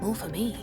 More for me.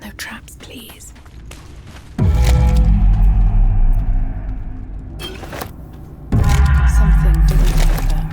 No traps, please. Something didn't like that.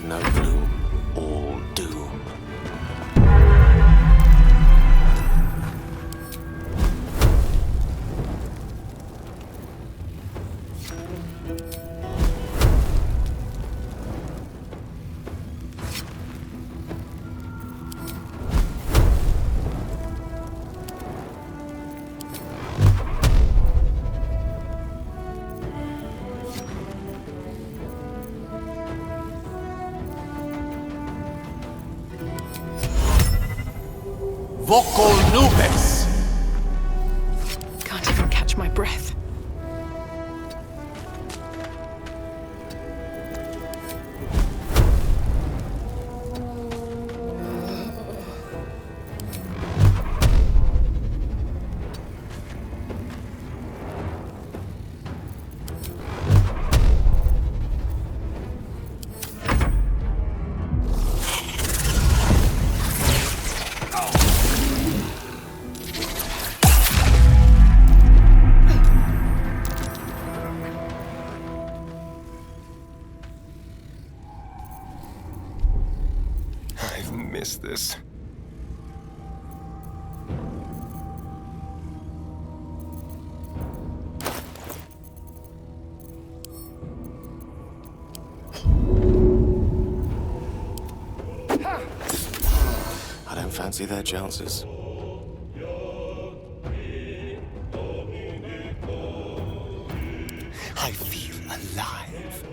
No gloom, all doom. Vocol nubes! Can't even catch my breath. Miss this. I don't fancy their chances. I feel alive.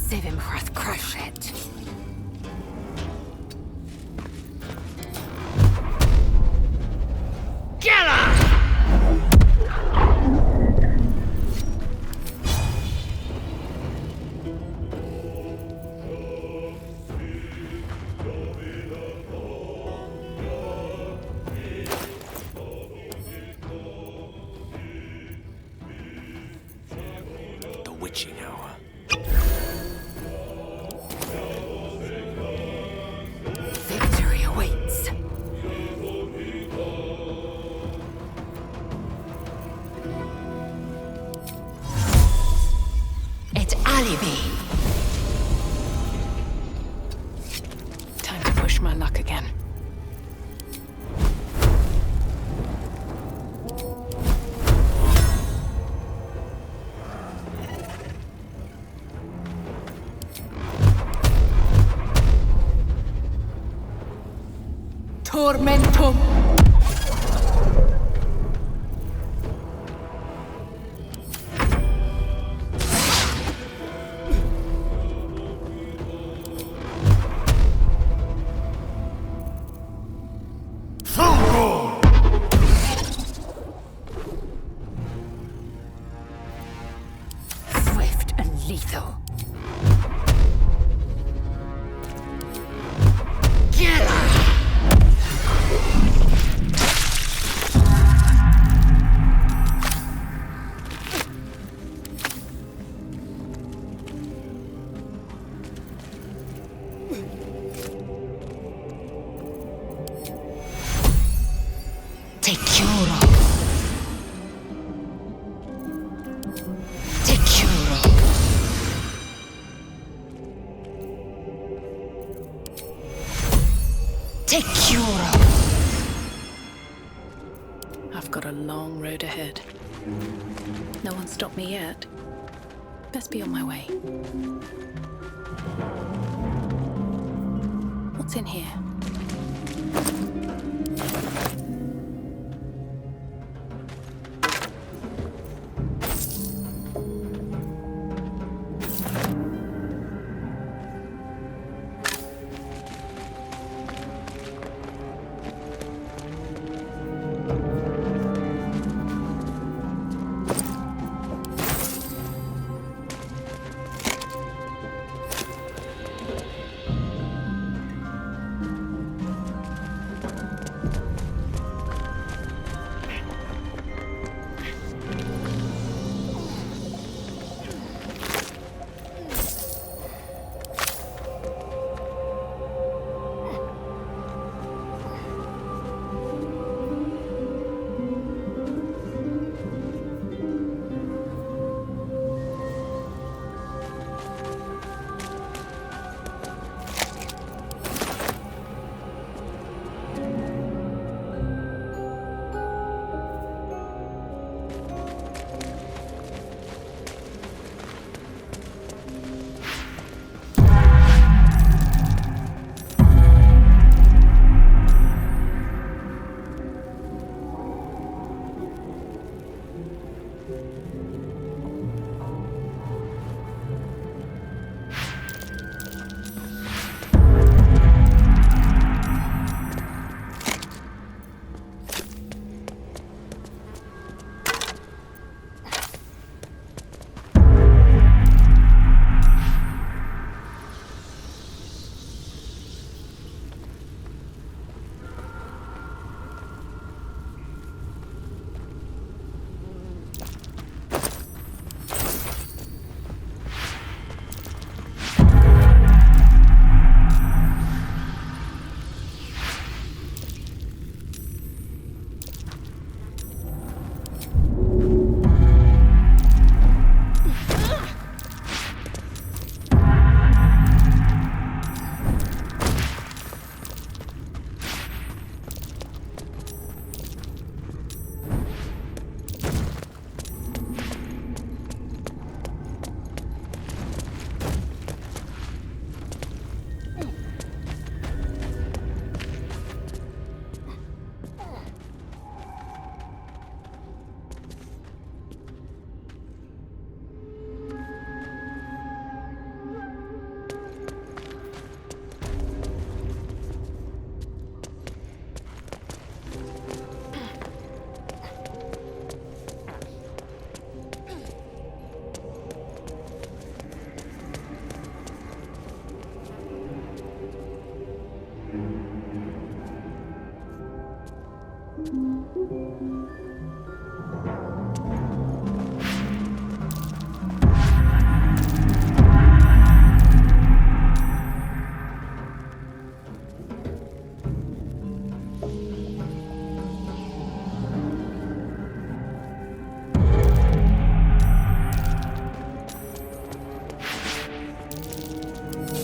Sivimhrath crush it. The witching hour. Victory awaits. It's alibi. Time to push my luck again. Tormentum. Swift and lethal. Securo. Securo. Securo. I've got a long road ahead. No one stopped me yet. Best be on my way. What's in here?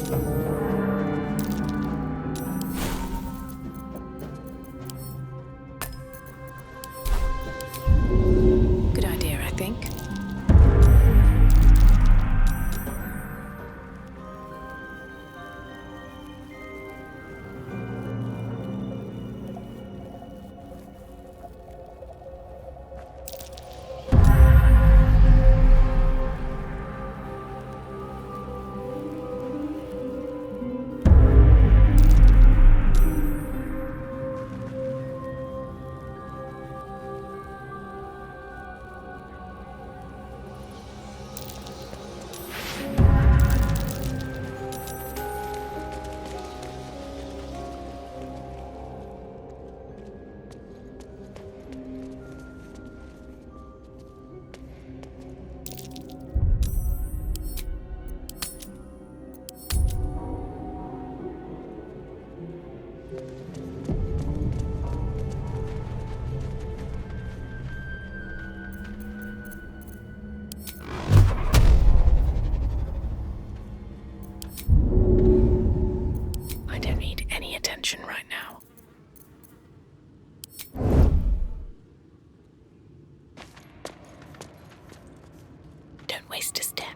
Good idea, I think. I don't need any attention right now. Don't waste a step.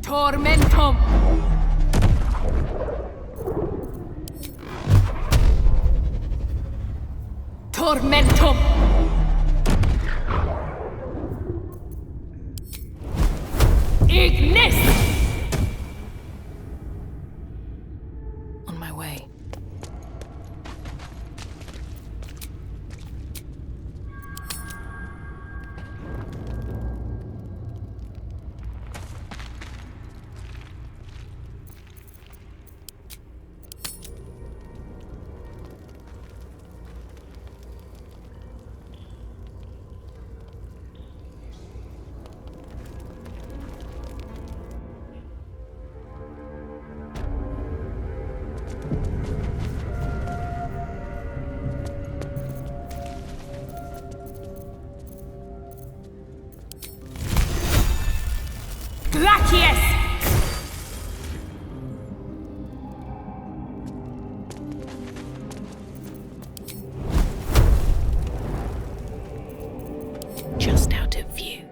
Tormentum! Tormentum! Ignis! On my way. Glacius! Just out of view.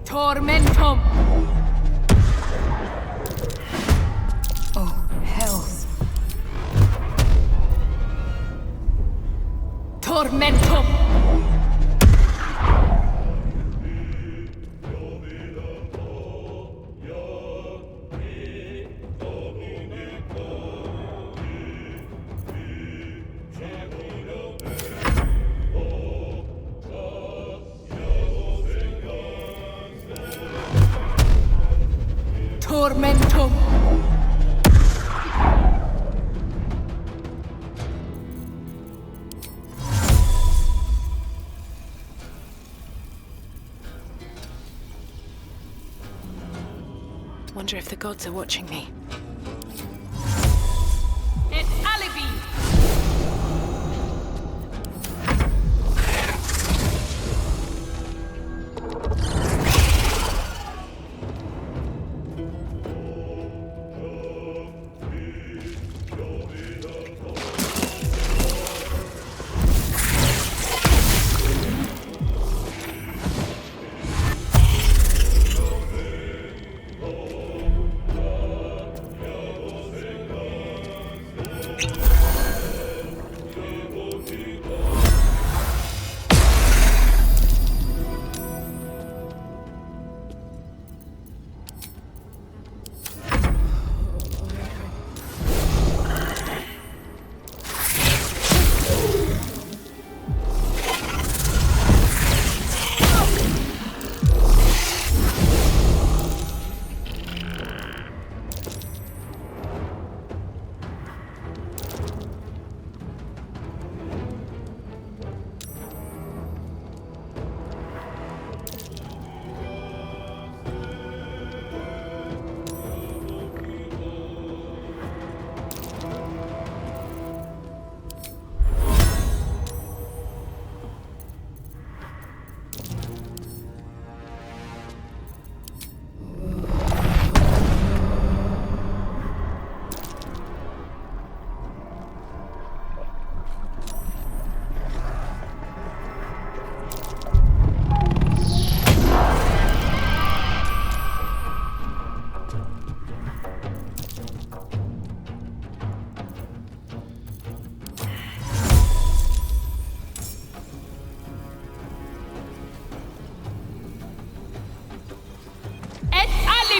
Tormentum! Oh, hells. Tormentum! Tormentum! Wonder if the gods are watching me. It's alibi!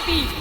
alibi!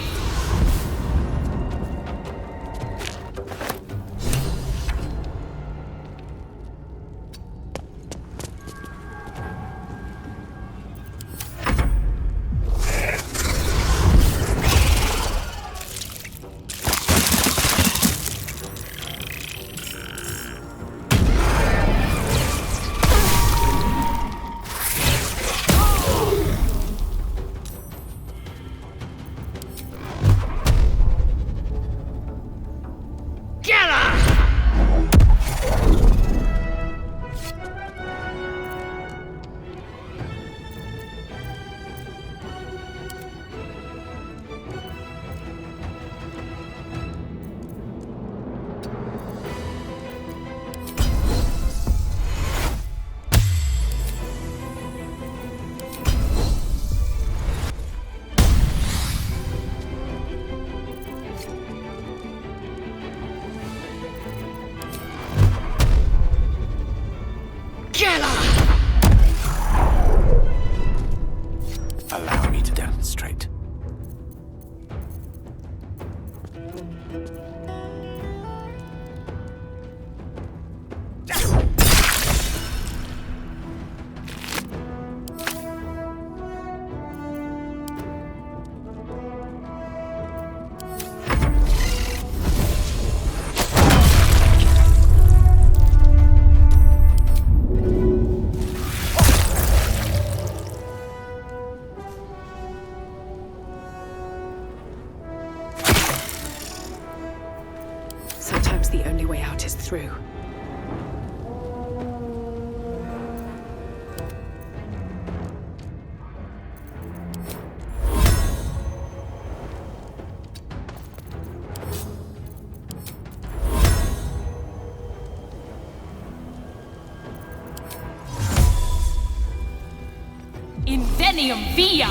Allow me to demonstrate. Sometimes the only way out is through. Invenium via!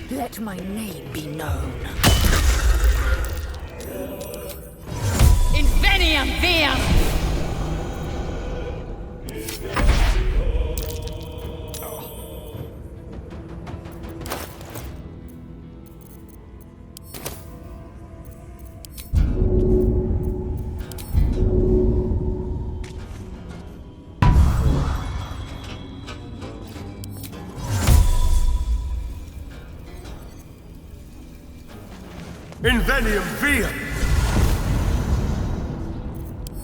Let my name be known. Invenium via! Invenium via!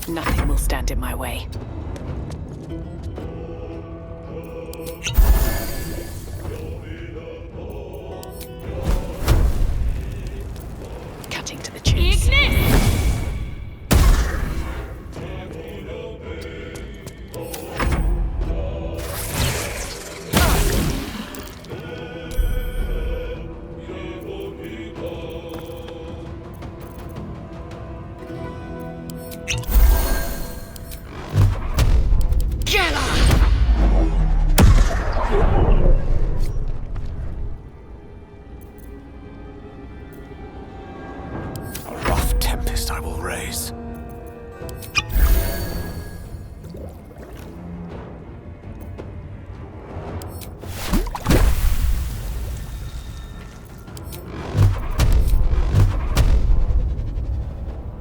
Nothing will stand in my way. Cutting to the chase. Ignis! A rough tempest I will raise.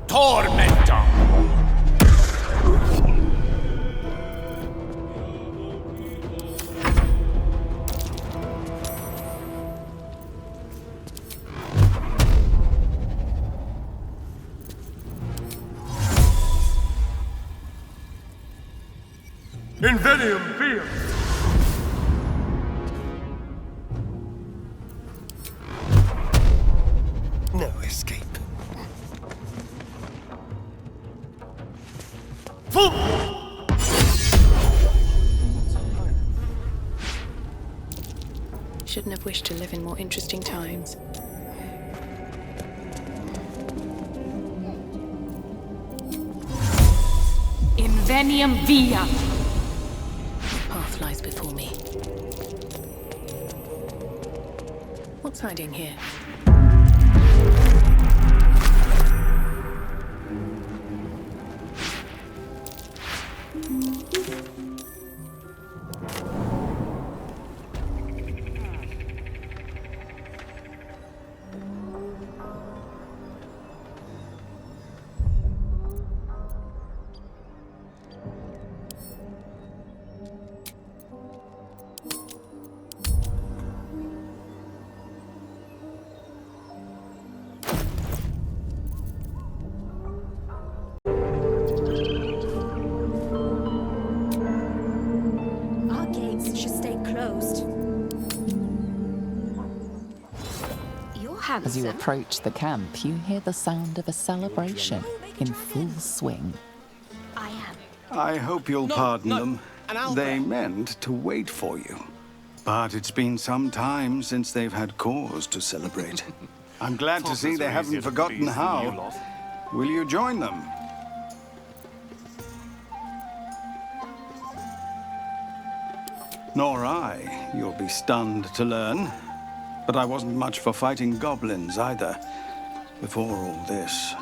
Tormenta! Invenium via! No escape. Full! Shouldn't have wished to live in more interesting times. Invenium via. The path lies before me. What's hiding here? Our gates should stay closed. You're handsome. As you approach the camp, you hear the sound of a celebration in full swing. I am. I hope you'll pardon them. They meant to wait for you. But it's been some time since they've had cause to celebrate. I'm glad to see they haven't forgotten how. Will you join them? Nor I, you'll be stunned to learn. But I wasn't much for fighting goblins either, before all this.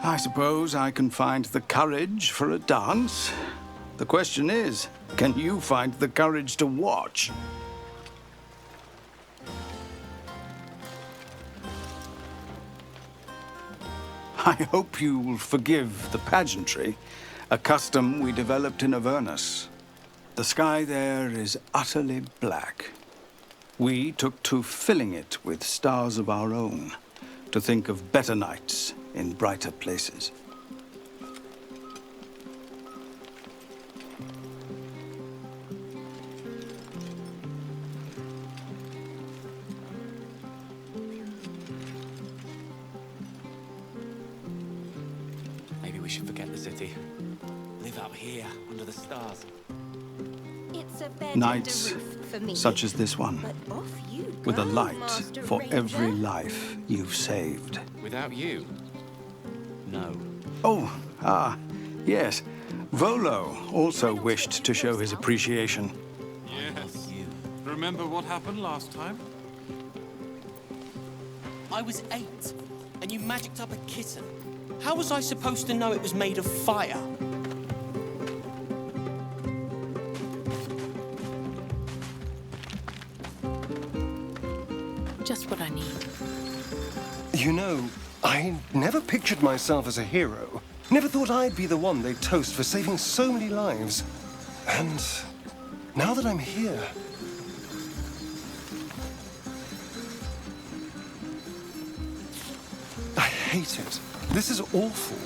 I suppose I can find the courage for a dance. The question is, can you find the courage to watch? I hope you'll forgive the pageantry, a custom we developed in Avernus. The sky there is utterly black. We took to filling it with stars of our own, to think of better nights in brighter places. Maybe we should forget the city. Live out here, under the stars. It's a bed Nights and a roof for me. such as this one, But off you with a go, light Master for Ranger. every life you've saved. Without you? No. Oh, yes. Volo also wished to show his appreciation. Yes. Remember what happened last time? I was 8, and you magicked up a kitten. How was I supposed to know it was made of fire? Just what I need. You know, I never pictured myself as a hero. Never thought I'd be the one they'd toast for saving so many lives. And now that I'm here... I hate it. This is awful.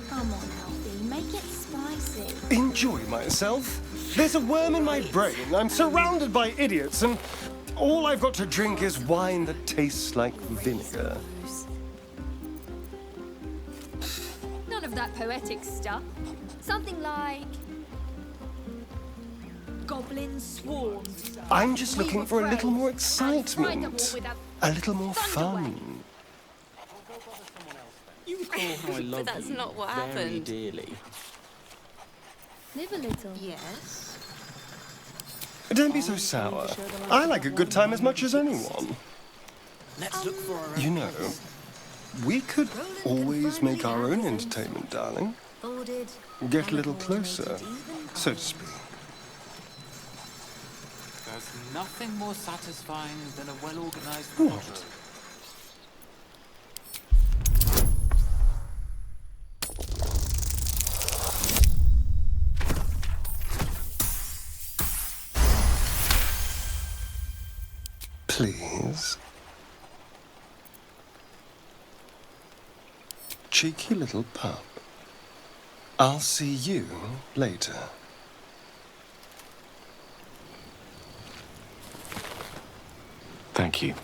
Come on, Alfie, make it spicy. Enjoy myself? There's a worm in my brain. I'm surrounded by idiots, and all I've got to drink is wine that tastes like vinegar. None of that poetic stuff. Something like... Goblin swarms. I'm just looking for a little more excitement. A little more fun. You recall how I love that's you not what very happened. dearly. Live a little. Yes? Don't be so sour. I like a good time as much as anyone. Let's look for our own. You know, we could always make our own entertainment, darling. Ordered. Get a little closer, so to speak. There's nothing more satisfying than a well-organized What? wardrobe. Please. Cheeky little pup. I'll see you later. Thank you.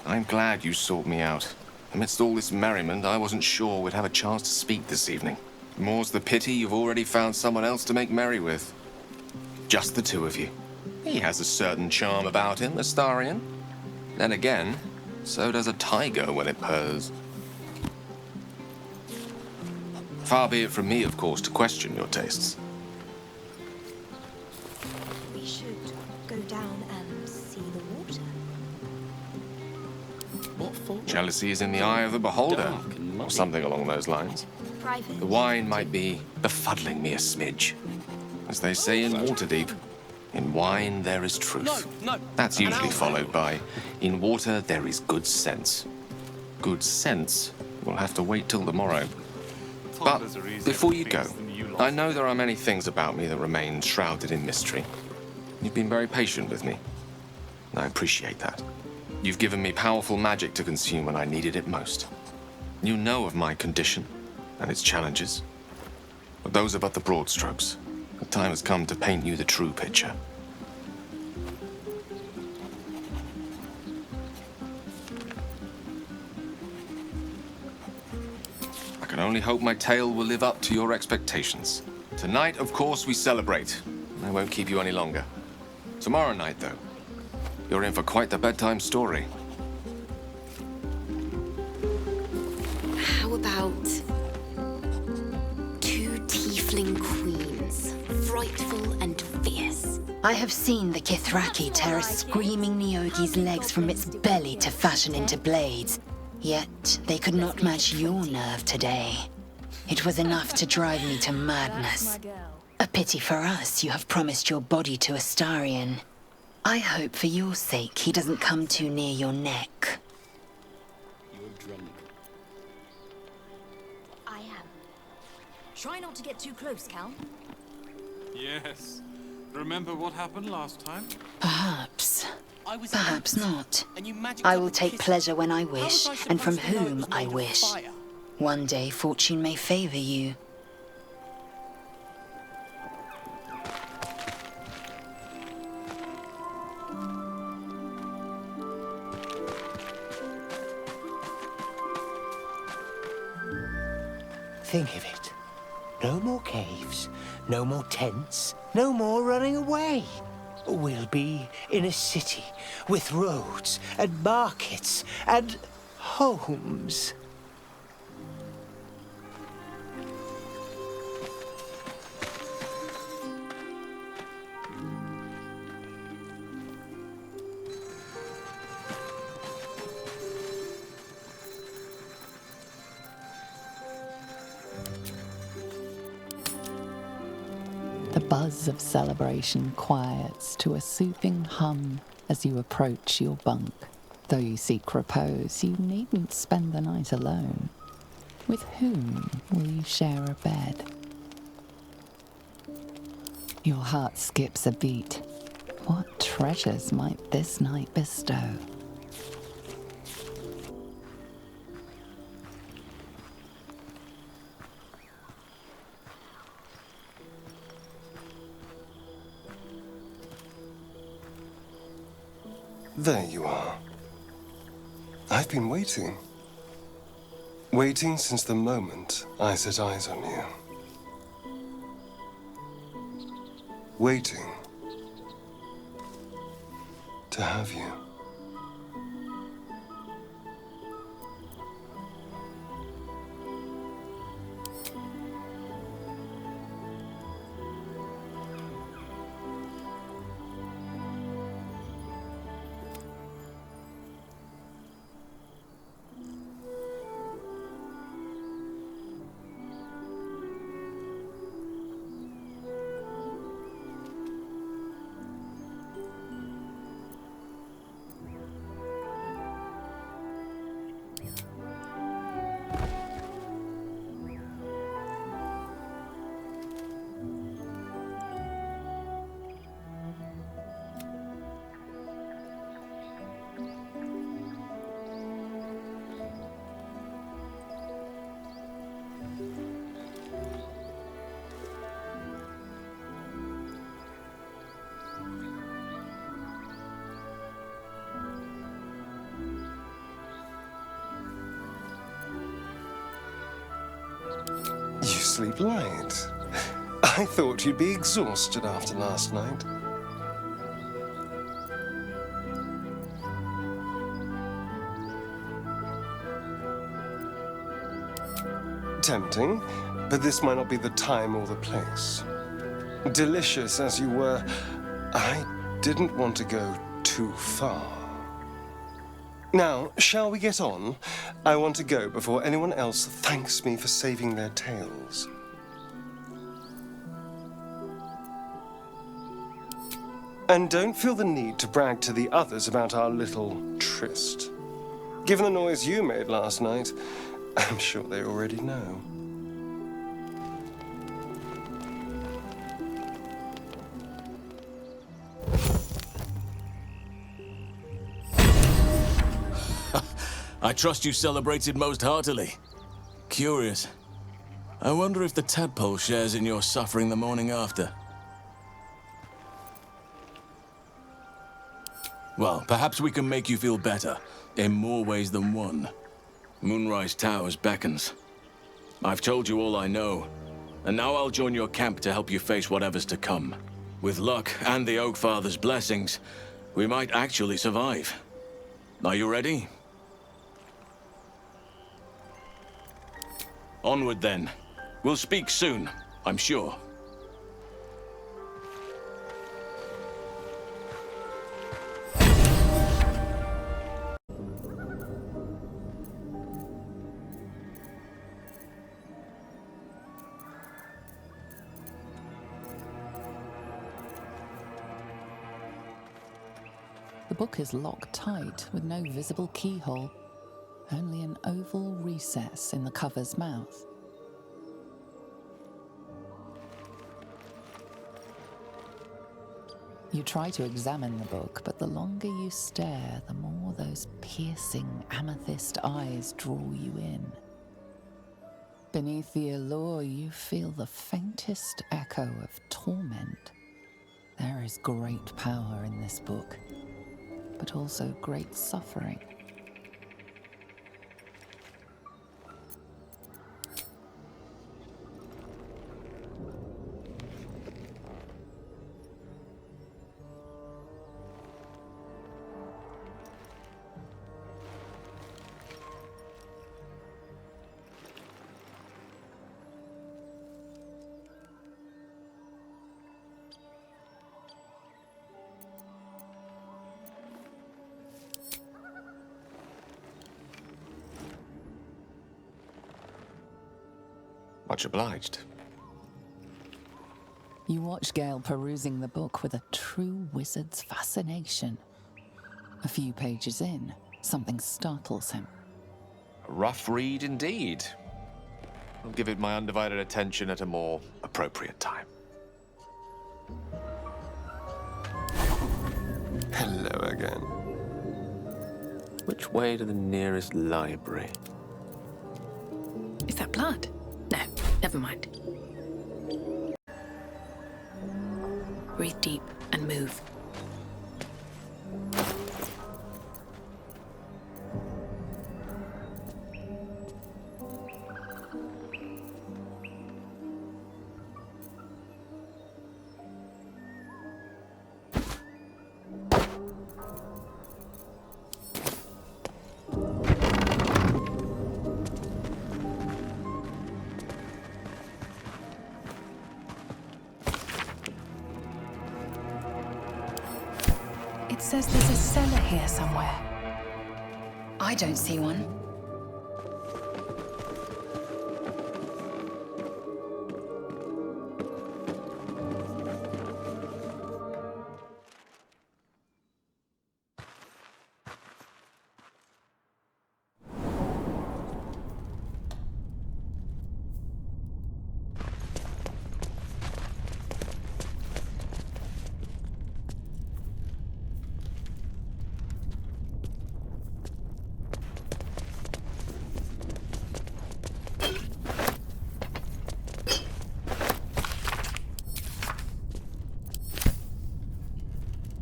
I'm glad you sought me out. Amidst all this merriment, I wasn't sure we'd have a chance to speak this evening. More's the pity you've already found someone else to make merry with. Just the two of you. He has a certain charm about him, Astarion. Then again, so does a tiger when it purrs. Far be it from me, of course, to question your tastes. We should go down and see the water. What for? Jealousy is in the eye of the beholder, Dark and or muddy. something along those lines. Private. The wine might be befuddling me a smidge. As they say in Waterdeep, in wine there is truth. No. That's usually followed by, in water there is good sense. Good sense will have to wait till tomorrow. But before you go, I know there are many things about me that remain shrouded in mystery. You've been very patient with me. I appreciate that. You've given me powerful magic to consume when I needed it most. You know of my condition and its challenges. But those are but the broad strokes. The time has come to paint you the true picture. I can only hope my tale will live up to your expectations. Tonight, of course, we celebrate. I won't keep you any longer. Tomorrow night, though, you're in for quite the bedtime story. How about two tiefling queens, frightful and fierce? I have seen the Kithraki tear a screaming Neogi's legs from its belly to fashion into blades. Yet they could not match your nerve today. It was enough to drive me to madness. A pity for us you have promised your body to Astarion. I hope for your sake he doesn't come too near your neck. You're drunk. I am. Try not to get too close, Cal. Yes. Remember what happened last time? Perhaps. I was Perhaps not. And you magicked I up will a take kitten. pleasure when I How wish, was I and from supposed to know it whom was I made of wish. fire? One day fortune may favor you. Think of it. No more caves, no more tents, no more running away. We'll be in a city with roads and markets and homes. The buzz of celebration quiets to a soothing hum as you approach your bunk. Though you seek repose, you needn't spend the night alone. With whom will you share a bed? Your heart skips a beat. What treasures might this night bestow? There you are. I've been waiting. Waiting since the moment I set eyes on you. Waiting to have you. sleep light. I thought you'd be exhausted after last night. Tempting, but this might not be the time or the place. Delicious as you were, I didn't want to go too far. Now, shall we get on? I want to go before anyone else thanks me for saving their tails. And don't feel the need to brag to the others about our little tryst. Given the noise you made last night, I'm sure they already know. I trust you celebrated most heartily. Curious. I wonder if the tadpole shares in your suffering the morning after. Well, perhaps we can make you feel better, in more ways than one. Moonrise Towers beckons. I've told you all I know, and now I'll join your camp to help you face whatever's to come. With luck and the Oak Father's blessings, we might actually survive. Are you ready? Onward then. We'll speak soon, I'm sure. The book is locked tight with no visible keyhole, only an oval recess in the cover's mouth. You try to examine the book, but the longer you stare, the more those piercing amethyst eyes draw you in. Beneath the allure, you feel the faintest echo of torment. There is great power in this book, but also great suffering. Much obliged. You watch Gale perusing the book with a true wizard's fascination. A few pages in, something startles him. A rough read indeed. I'll give it my undivided attention at a more appropriate time. Hello again. Which way to the nearest library? Is that blood? No, never mind. Breathe deep and move. It says there's a cellar here somewhere. I don't see one.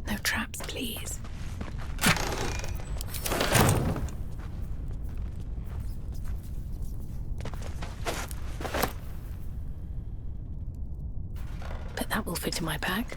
No traps, please. That will fit in my pack.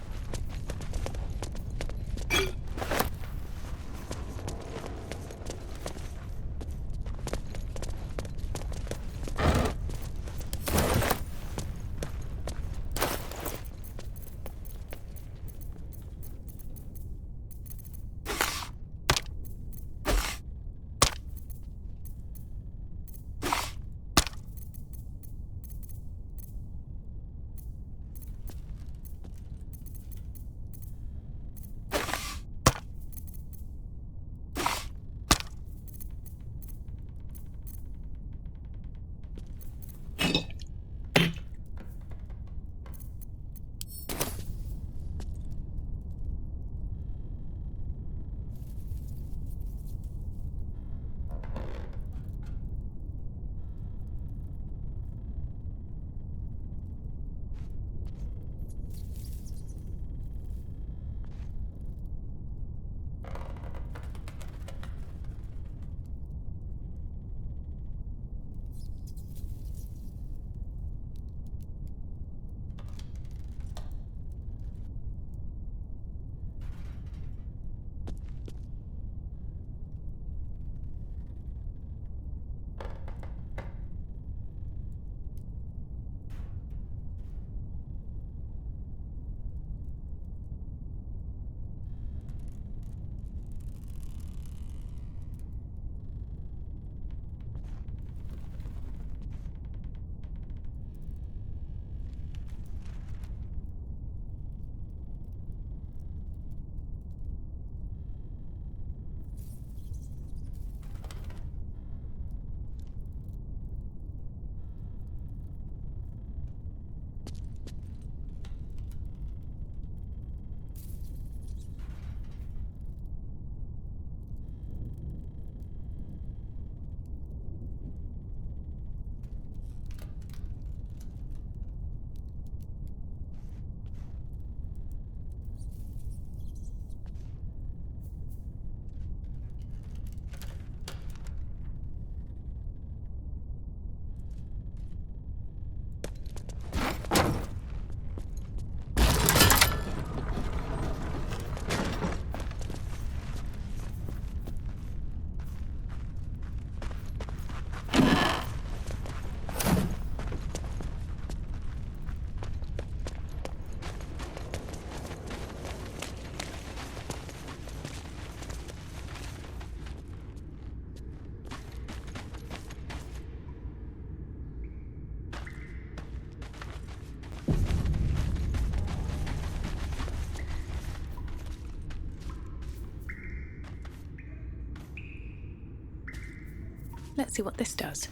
Let's see what this does.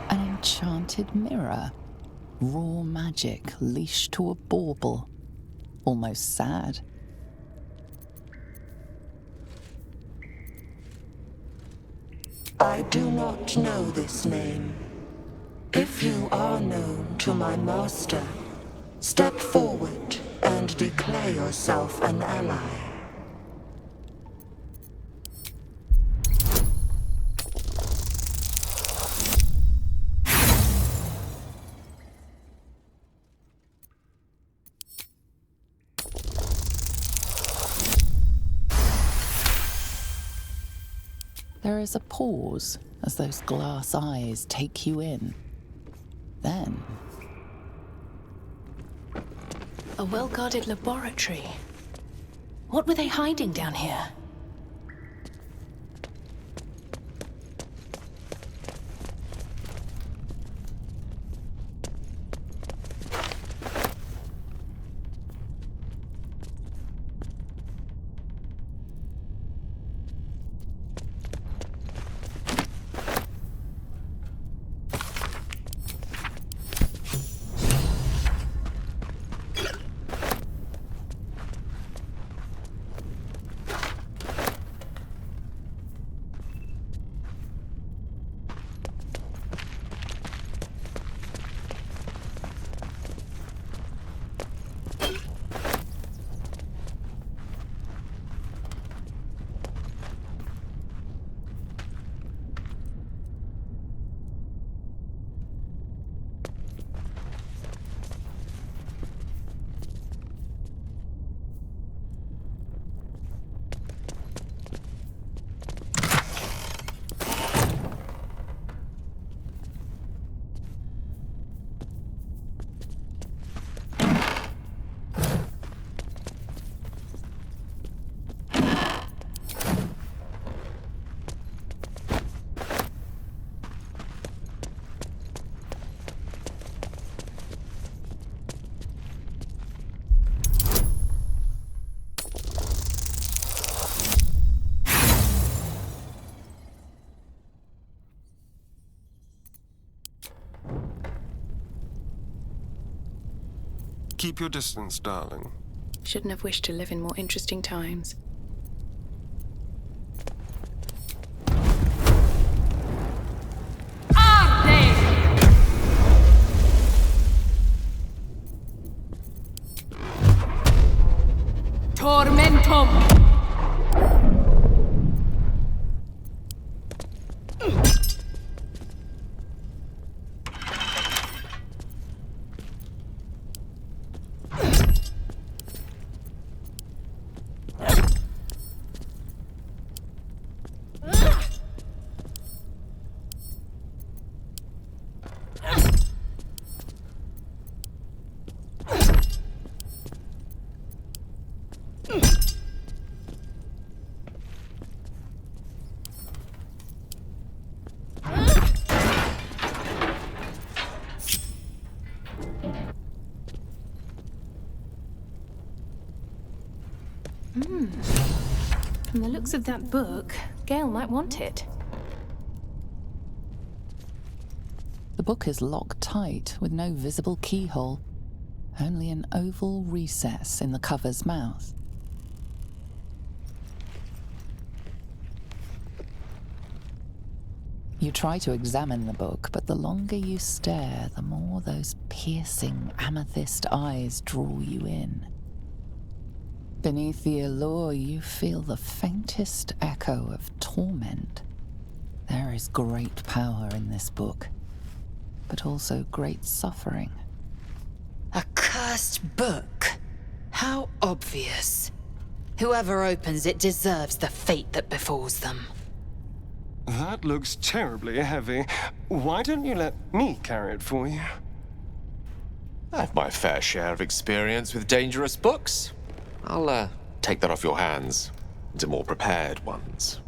An enchanted mirror. Raw magic leashed to a bauble. Almost sad. I do not know this name. If you are known to my master, step forward and declare yourself an ally. There is a pause as those glass eyes take you in. Then... a well-guarded laboratory. What were they hiding down here? Keep your distance, darling. Shouldn't have wished to live in more interesting times. Tormentum! From the looks of that book, Gale might want it. The book is locked tight with no visible keyhole, only an oval recess in the cover's mouth. You try to examine the book, but the longer you stare, the more those piercing amethyst eyes draw you in. Beneath the allure, you feel the faintest echo of torment. There is great power in this book, but also great suffering. A cursed book? How obvious. Whoever opens it deserves the fate that befalls them. That looks terribly heavy. Why don't you let me carry it for you? I have my fair share of experience with dangerous books. I'll take that off your hands into more prepared ones.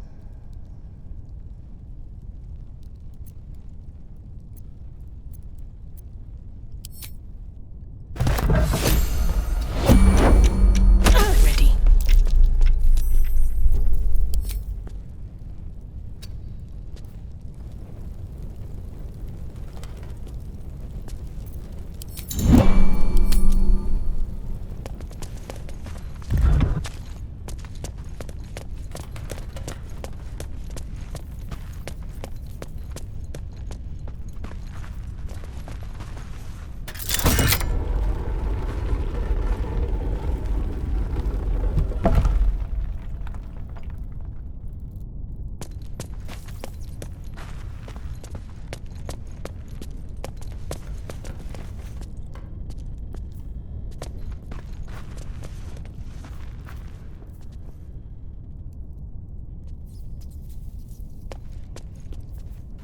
Ready.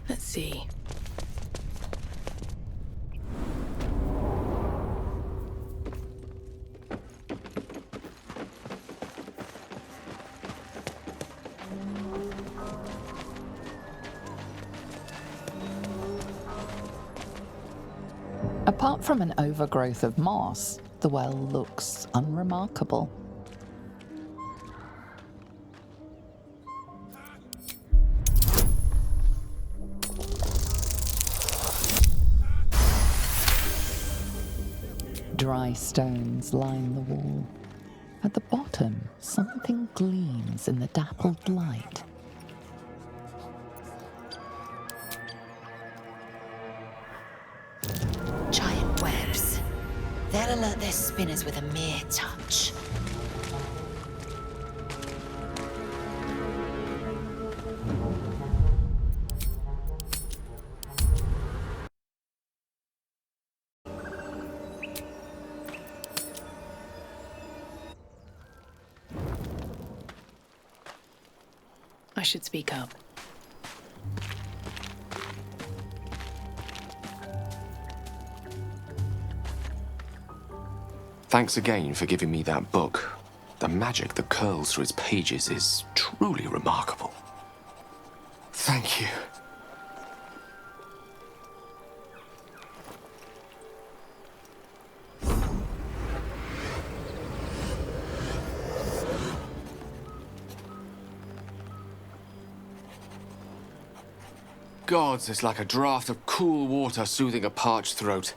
Let's see. Apart from an overgrowth of moss, the well looks unremarkable. Dry stones line the wall. At the bottom, something gleams in the dappled light. Giant webs. They'll alert their spinners with a mere touch. I should speak up. Thanks again for giving me that book. The magic that curls through its pages is truly remarkable. Thank you. Gods, it's like a draught of cool water soothing a parched throat.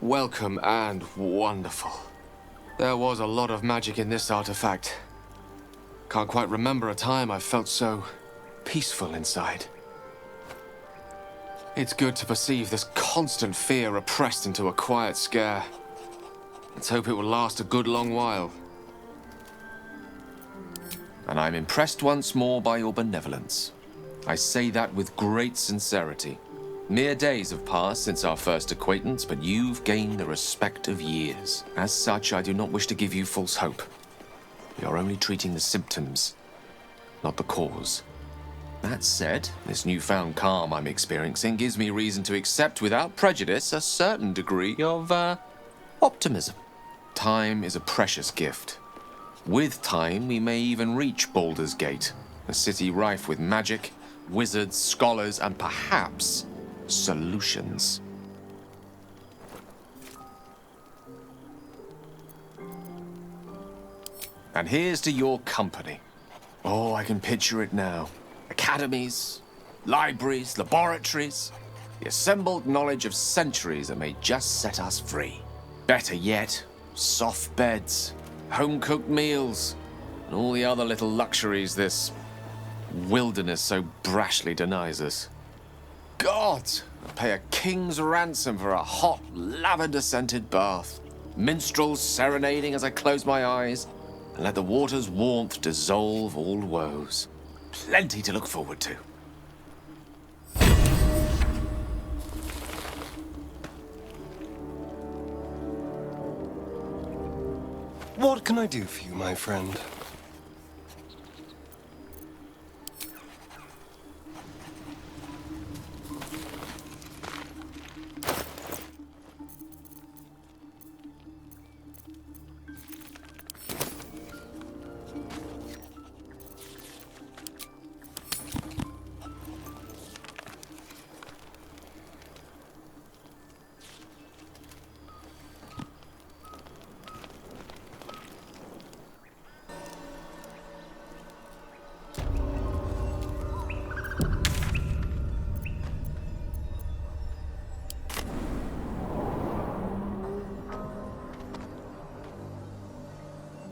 welcome and wonderful. There was a lot of magic in this artifact. Can't quite remember a time I felt so peaceful inside. It's good to perceive this constant fear repressed into a quiet scare. Let's hope it will last a good long while. And I'm impressed once more by your benevolence. I say that with great sincerity. Mere days have passed since our first acquaintance, but you've gained the respect of years. As such, I do not wish to give you false hope. We are only treating the symptoms, not the cause. That said, this newfound calm I'm experiencing gives me reason to accept without prejudice a certain degree of, optimism. Time is a precious gift. With time, we may even reach Baldur's Gate, a city rife with magic, wizards, scholars, and perhaps solutions. And here's to your company. Oh, I can picture it now. Academies, libraries, laboratories, the assembled knowledge of centuries that may just set us free. Better yet, soft beds, home-cooked meals, and all the other little luxuries this wilderness so brashly denies us. God, I'd pay a king's ransom for a hot, lavender-scented bath, minstrels serenading as I close my eyes, and let the water's warmth dissolve all woes. Plenty to look forward to. What can I do for you, my friend?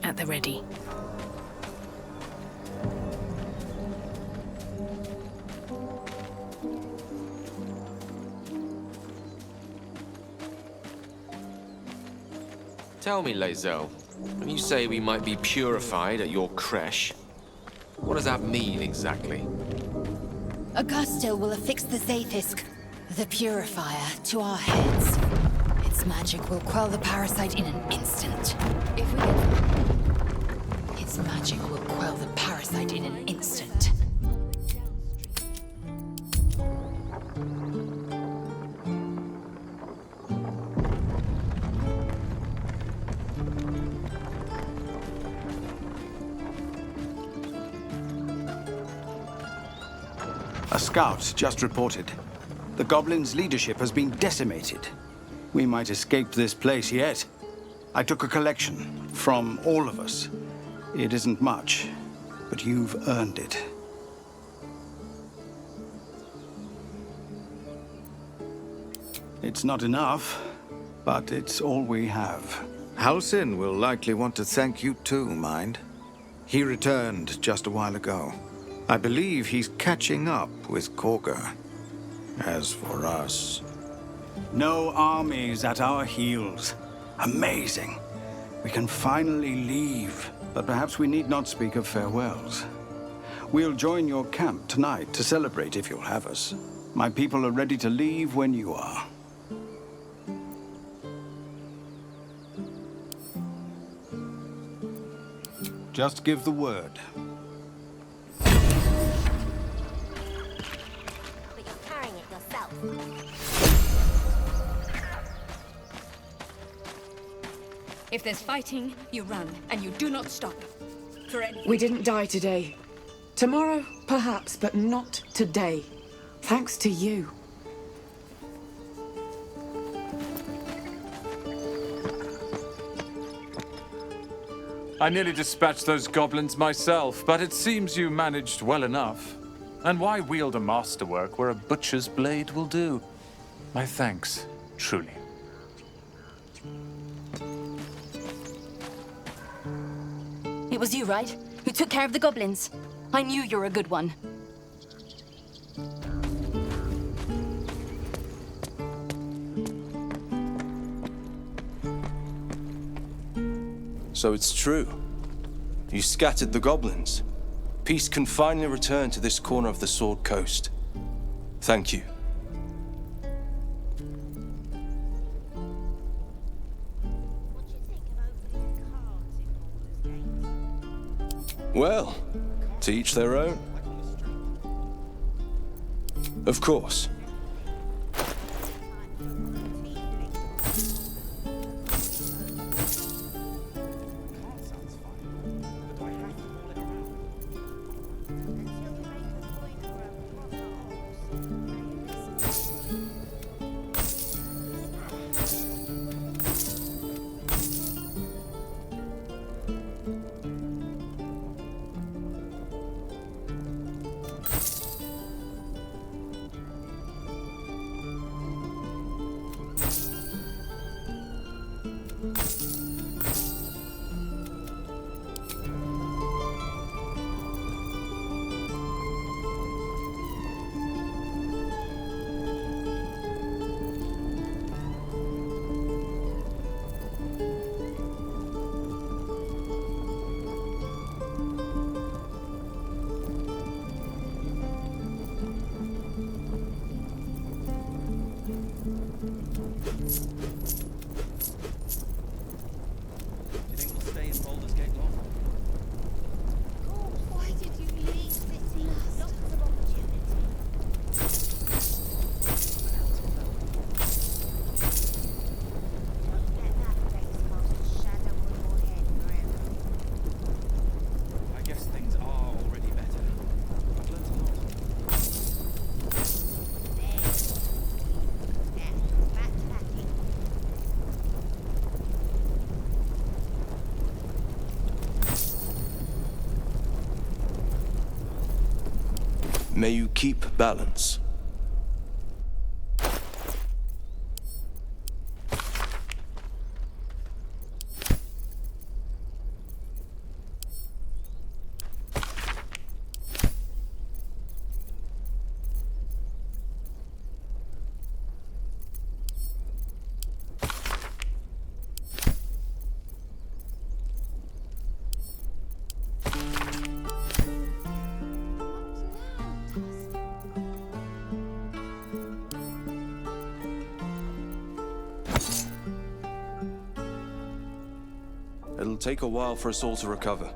At the ready. Tell me, Lae'zel, when you say we might be purified at your creche, what does that mean exactly? Augusto will affix the Zaithisk, the purifier, to our heads. Its magic will quell the parasite in an instant. If we get... Its magic will quell the parasite in an instant. A scout just reported. The goblins' leadership has been decimated. We might escape this place yet. I took a collection from all of us. It isn't much, but you've earned it. It's not enough, but it's all we have. Halsin will likely want to thank you too, mind. He returned just a while ago. I believe he's catching up with Korga. As for us... No armies at our heels. Amazing. We can finally leave, but perhaps we need not speak of farewells. We'll join your camp tonight to celebrate if you'll have us. My people are ready to leave when you are. Just give the word. But you're carrying it yourself. If there's fighting, you run, and you do not stop. For any... We didn't die today. Tomorrow, perhaps, but not today. Thanks to you. I nearly dispatched those goblins myself, but it seems you managed well enough. And why wield a masterwork where a butcher's blade will do? My thanks, truly. It was you, right? Who took care of the goblins? I knew you were a good one. So it's true. You scattered the goblins. Peace can finally return to this corner of the Sword Coast. Thank you. Well, to each their own. Of course. May you keep balance. It'll take a while for us all to recover,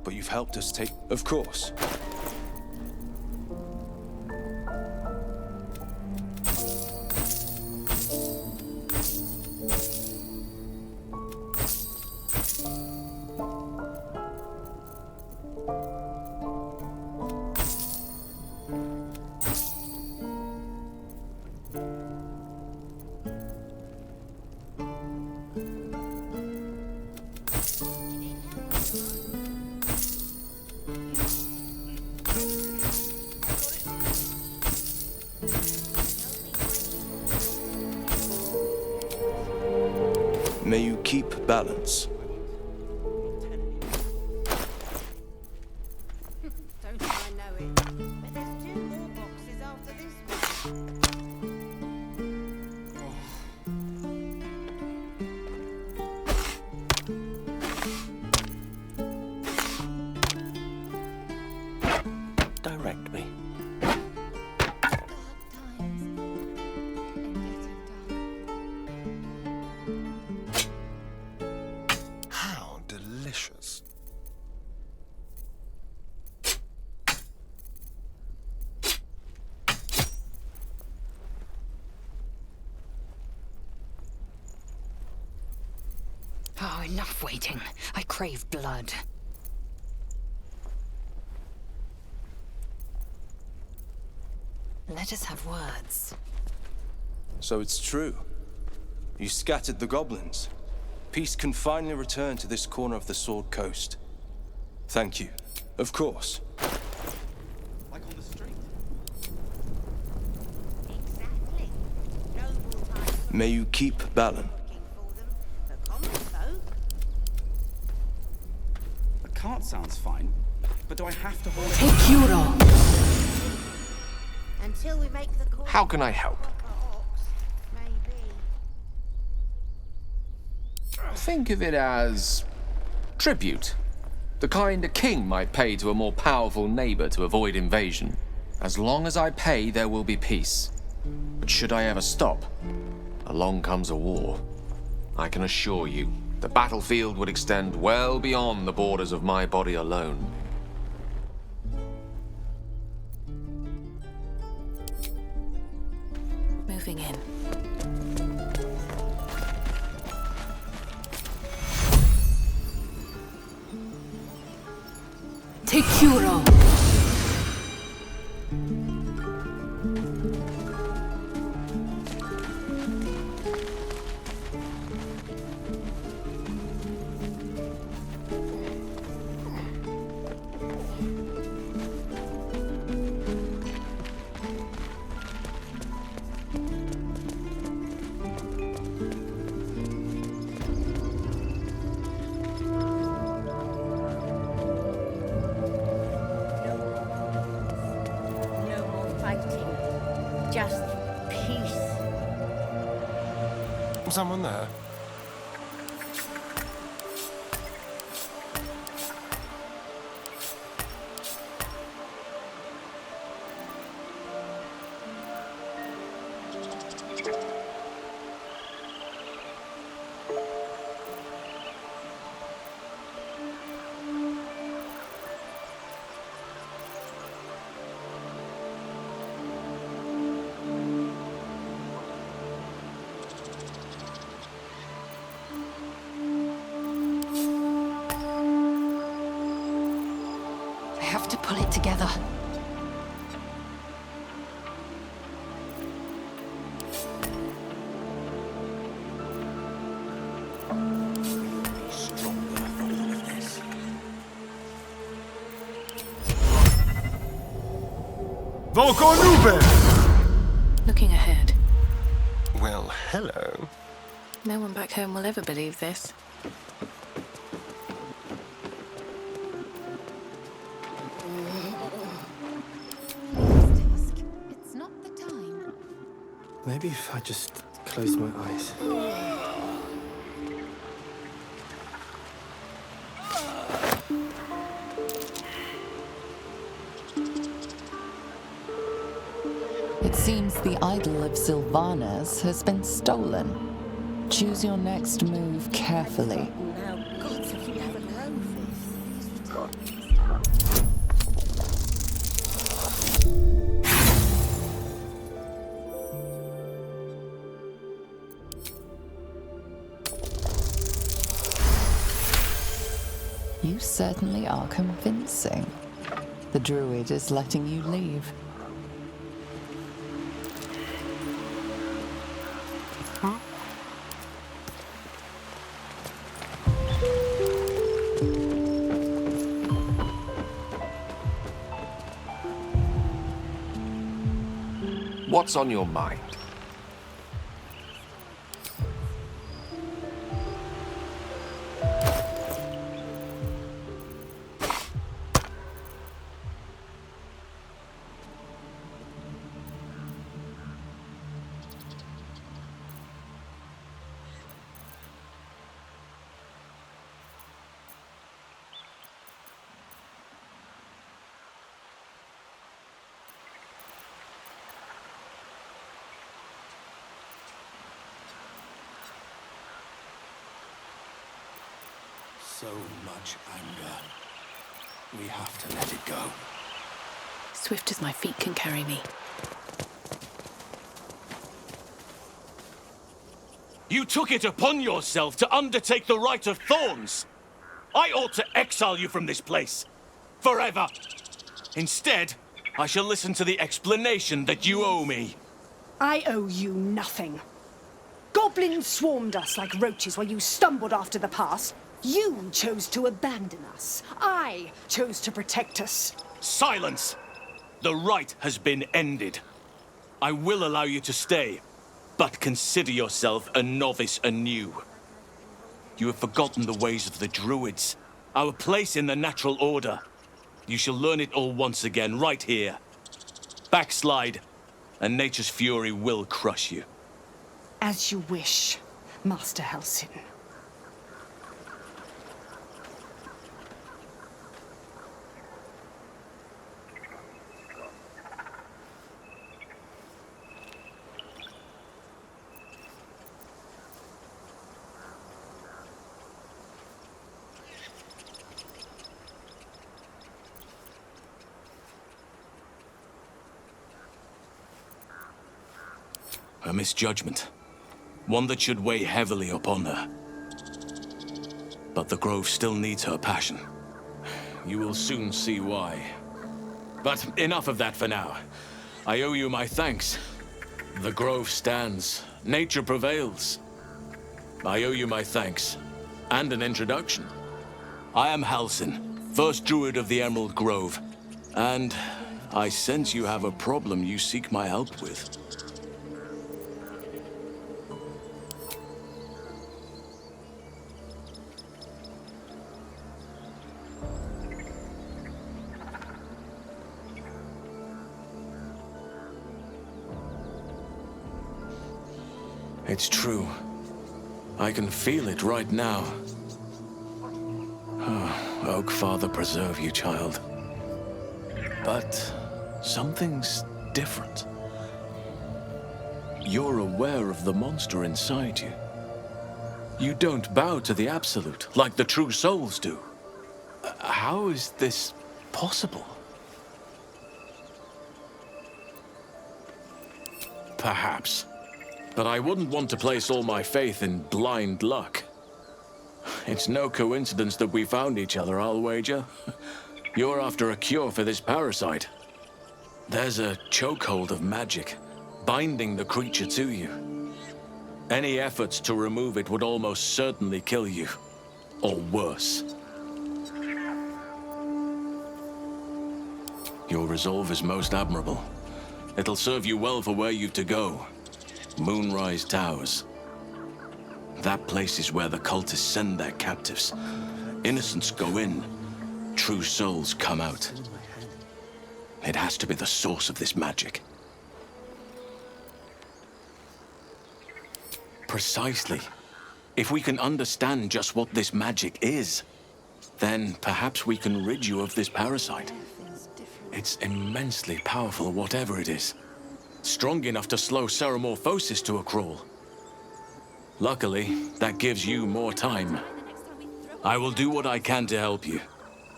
but you've helped us take... Of course. May you keep balance. Don't I know it? But there's 2 more boxes after this one. Direct me. Delicious. Oh, enough waiting. I crave blood. Let us have words. So it's true. You scattered the goblins. Peace can finally return to this corner of the Sword Coast. Thank you. Of course. like on the street. Exactly. Noble times. May you keep balance. For them. cart sounds fine, but do I have to hold it? Until we make the call. How can I help? Maybe. Think of it as tribute. The kind a king might pay to a more powerful neighbor to avoid invasion. As long as I pay, there will be peace. But should I ever stop, along comes a war. I can assure you, the battlefield would extend well beyond the borders of my body alone. Moving in. Tekuro! No more fighting. Just peace. Someone there? I have to pull it together. Looking ahead. Well, hello. No one back home will ever believe this. It's not the time. Maybe if I just closed my eyes. It seems the idol of Sylvanas has been stolen. Choose your next move carefully. Now, gods, if you never grow You certainly are convincing. The Druid is letting you leave. What's on your mind? So much anger. We have to let it go. Swift as my feet can carry me. You took it upon yourself to undertake the Rite of Thorns. I ought to exile you from this place. Forever. Instead, I shall listen to the explanation that you owe me. I owe you nothing. Goblins swarmed us like roaches while you stumbled after the pass. You chose to abandon us. I chose to protect us. Silence! The rite has been ended. I will allow you to stay, but consider yourself a novice anew. You have forgotten the ways of the Druids. our place in the natural order. You shall learn it all once again, right here. Backslide, and nature's fury will crush you. As you wish, Master Halsin. A misjudgment. One that should weigh heavily upon her. But the Grove still needs her passion. You will soon see why. But enough of that for now. I owe you my thanks. The Grove stands. Nature prevails. I owe you my thanks. And an introduction. I am Halsin, first Druid of the Emerald Grove. And I sense you have a problem you seek my help with. It's true. I can feel it right now. Oak Father preserve you, child. But something's different. You're aware of the monster inside you. You don't bow to the Absolute like the true souls do. How is this possible? Perhaps. But I wouldn't want to place all my faith in blind luck. It's no coincidence that we found each other, I'll wager. You're after a cure for this parasite. There's a chokehold of magic, binding the creature to you. Any efforts to remove it would almost certainly kill you. Or worse. Your resolve is most admirable. It'll serve you well for where you've to go. Moonrise Towers. That place is where the cultists send their captives. Innocents go in, true souls come out. It has to be the source of this magic. Precisely. If we can understand just what this magic is, then perhaps we can rid you of this parasite. It's immensely powerful, whatever it is. Strong enough to slow Ceramorphosis to a crawl. Luckily, that gives you more time. I will do what I can to help you.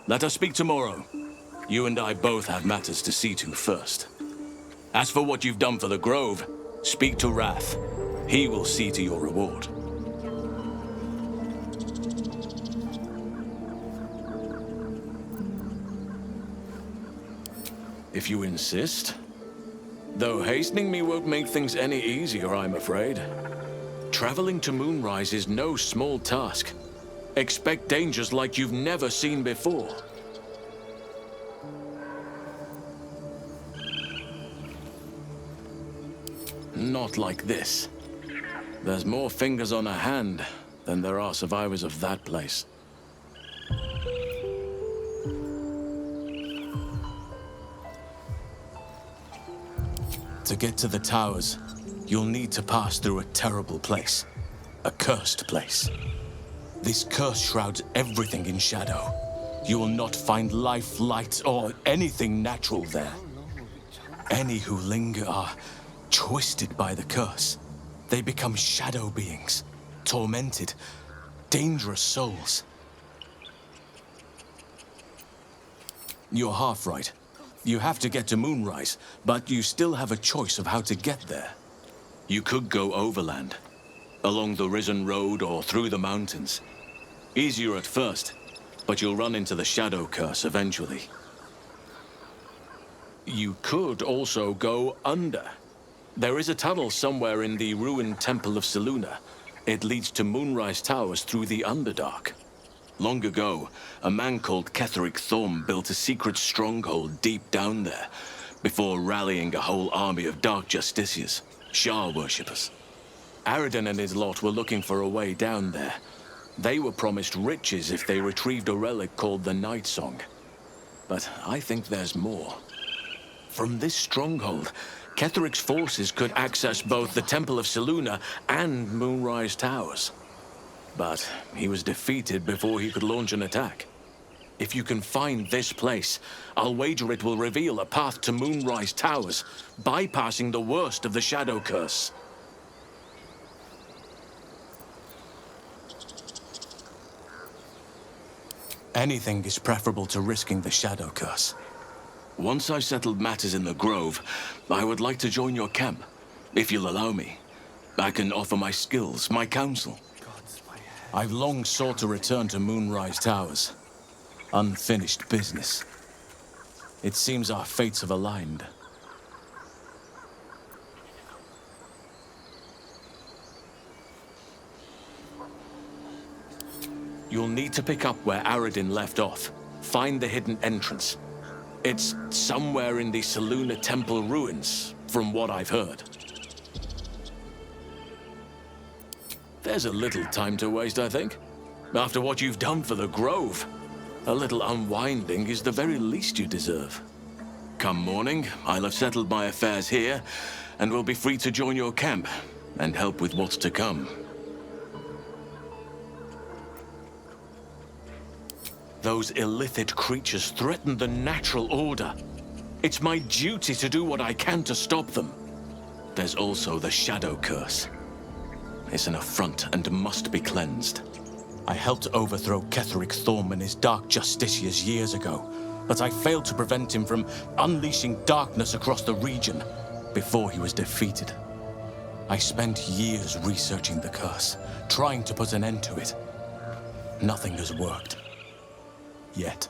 Let us speak tomorrow. You and I both have matters to see to first. As for what you've done for the Grove, speak to Wrath. He will see to your reward. If you insist. Though hastening me won't make things any easier, I'm afraid. Traveling to Moonrise is no small task. Expect dangers like you've never seen before. Not like this. There's more fingers on a hand than there are survivors of that place. To get to the towers, you'll need to pass through a terrible place. A cursed place. This curse shrouds everything in shadow. You will not find life, light, or anything natural there. Any who linger are twisted by the curse. They become shadow beings, tormented, dangerous souls. You're half right. You have to get to Moonrise, but you still have a choice of how to get there. You could go overland, along the Risen Road or through the mountains. Easier at first, but you'll run into the Shadow Curse eventually. You could also go under. There is a tunnel somewhere in the ruined Temple of Selûne. It leads to Moonrise Towers through the Underdark. Long ago, a man called Ketheric Thorm built a secret stronghold deep down there, before rallying a whole army of Dark Justiciars, Shah worshippers. Aridin and his lot were looking for a way down there, They were promised riches if they retrieved a relic called the Night Song. But I think there's more. From this stronghold, Ketheric's forces could access both the Temple of Selûne and Moonrise Towers. But he was defeated before he could launch an attack. If you can find this place, I'll wager it will reveal a path to Moonrise Towers, bypassing the worst of the Shadow Curse. Anything is preferable to risking the Shadow Curse. Once I've settled matters in the Grove, I would like to join your camp, if you'll allow me. I can offer my skills, my counsel. I've long sought to return to Moonrise Towers. Unfinished business. It seems our fates have aligned. You'll need to pick up where Aradin left off. Find the hidden entrance. It's somewhere in the Selûne Temple ruins, from what I've heard. There's a little time to waste, I think. After what you've done for the Grove, a little unwinding is the very least you deserve. Come morning, I'll have settled my affairs here, and will be free to join your camp and help with what's to come. Those illithid creatures threaten the natural order. It's my duty to do what I can to stop them. There's also the Shadow Curse. It's an affront and must be cleansed. I helped overthrow Ketheric Thorm and his Dark Justiciars years ago, but I failed to prevent him from unleashing darkness across the region before he was defeated. I spent years researching the curse, trying to put an end to it. Nothing has worked. Yet.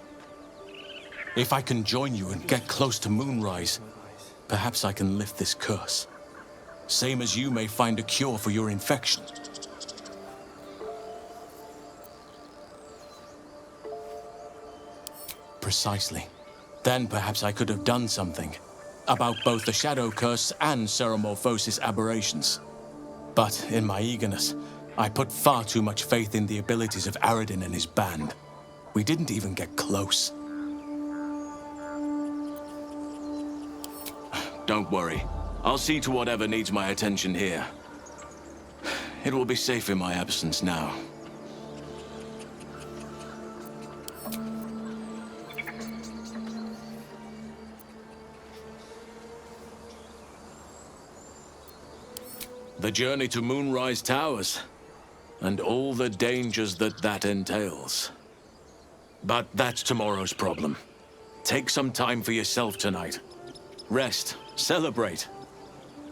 If I can join you and get close to Moonrise, perhaps I can lift this curse. Same as you may find a cure for your infection. Precisely. Then perhaps I could have done something about both the Shadow Curse and Ceremorphosis aberrations. But in my eagerness, I put far too much faith in the abilities of Aradin and his band. We didn't even get close. Don't worry. I'll see to whatever needs my attention here. It will be safe in my absence now. The journey to Moonrise Towers, and all the dangers that entails. But that's tomorrow's problem. Take some time for yourself tonight. Rest, celebrate.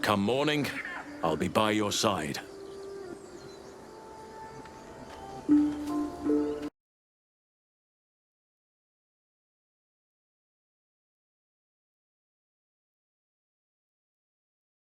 Come morning, I'll be by your side.